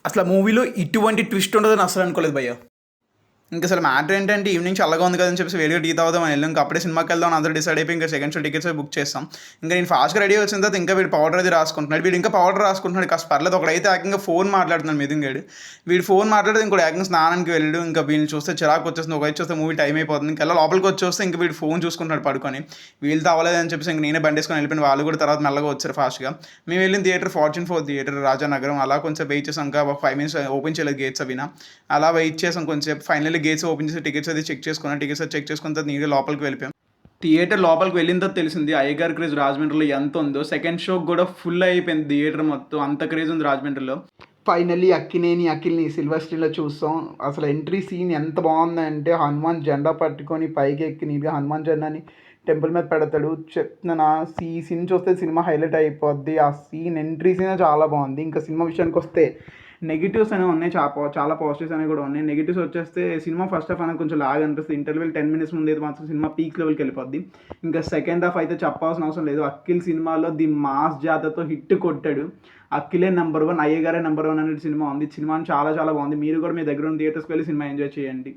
అసలు మూవీలో ఇటువంటి ట్విస్ట్ ఉండదని అసలు అనుకోలేదు భయ్య. ఇంకా అసలు మ్యాటర్ ఏంటంటే ఈవినింగ్ చల్లగా ఉంది కదని చెప్పేసి వేడిగా టీ తాగుదాం అని వెళ్ళాం. ఇంకా అప్పుడే సినిమాకి వెళ్దాం అందరూ డిసైడ్ అయిపోయి ఇంకా సెకండ్ షో టికెట్స్ బుక్ చేస్తాం. ఇంకా నేను ఫాస్ట్గా రెడీ వచ్చిన తర్వాత ఇంకా వీడు పౌడర్ అది రాసుకుంటున్నాడు. వీడు ఇంకా పౌడర్ రాసుకుంటున్నాడు కాస్త పర్లేదు. ఒకడైతే ఏకంగా ఫోన్ మాట్లాడుతున్నాడు మిథున్ గాడు. వీడు ఫోన్ మాట్లాడితే ఇంకోటి ఏకంగా స్నానానికి వెళ్ళాడు. ఇంకా వీళ్ళని చూస్తే చిరాకు వచ్చేస్తుంది. ఒకవైపు చూస్తే మూవీ టైం అయిపోతుంది. ఇంకా లోపలికి వచ్చి చూస్తే ఇంకా వీడు ఫోన్ చూసుకుంటున్నాడు పడుకొని. వీళ్ళతో అవ్వలేదని చెప్పేసి ఇంక నేనే బండి వేసుకొని వెళ్ళిపోయిన. వాళ్ళు కూడా తర్వాత మెల్లగా వచ్చారు ఫాస్ట్గా. మేము వెళ్ళిన థియేటర్ ఫార్చ్యూన్ 4 థియేటర్ రాజానగరం. అలా కొంచెం వెయిట్ చేసాం. ఇంకా 5 మినిట్స్ ఓపెన్ చేయలేదు గేట్స్ అవినా. అలా వెయిట్ చేసాం కొంచెం. ఫైనల్లీ గేట్స్ ఓపెన్ చేసి టికెట్స్ అది చెక్ చేసుకున్నాను. టికెట్స్ అది చెక్ చేసుకున్న తర్వాత నీట్గా లోపలికి వెళ్ళిపోయాం. థియేటర్ లోపలికి వెళ్ళిన తర్వాత తెలిసింది అయ్యగారి క్రేజ్ రాజమండ్రిలో ఎంత ఉందో. సెకండ్ షోకి కూడా ఫుల్ అయిపోయింది థియేటర్ మొత్తం. అంత క్రేజ్ ఉంది రాజమండ్రిలో. ఫైనల్లీ అఖిల్ని సిల్వర్ స్క్రీన్లో చూస్తాం. అసలు ఎంట్రీ సీన్ ఎంత బాగుందంటే హనుమాన్ జెండా పట్టుకొని పైకి ఎక్కి నీట్గా హనుమాన్ జెండాని టెంపుల్ మీద పెడతాడు. చెప్తున్నా ఈ సీన్ చూస్తే సినిమా హైలైట్ అయిపోద్ది. ఆ సీన్ ఎంట్రీ సీన్ చాలా బాగుంది. ఇంకా సినిమా విషయానికి వస్తే నెగిటివ్స్ అనేవి ఉన్నాయి, చాలా పాజిటివ్స్ అనేవి కూడా ఉన్నాయి. నెగిటివ్స్ వచ్చేస్తే సినిమా ఫస్ట్ హాఫ్ అనేది కొంచెం లాగ్ అనిపిస్తుంది. ఇంటర్వెల్ 10 మినిట్స్ ముందు అయితే మాత్రం సినిమా పీక్ లెవెల్కి వెళ్ళిపోద్ది. ఇంకా సెకండ్ హాఫ్ అయితే చెప్పాల్సిన అవసరం లేదు. అఖిల్ సినిమాలో ది మాస్ జాతరతో హిట్ కొట్టాడు. అఖిలే నెంబర్ 1, అయ్యగారే నెంబర్ 1 అనే సినిమా ఉంది. సినిమా చాలా చాలా బాగుంది. మీరు కూడా మీ దగ్గర ఉన్న థియేటర్స్కి వెళ్ళి సినిమా ఎంజాయ్ చేయండి.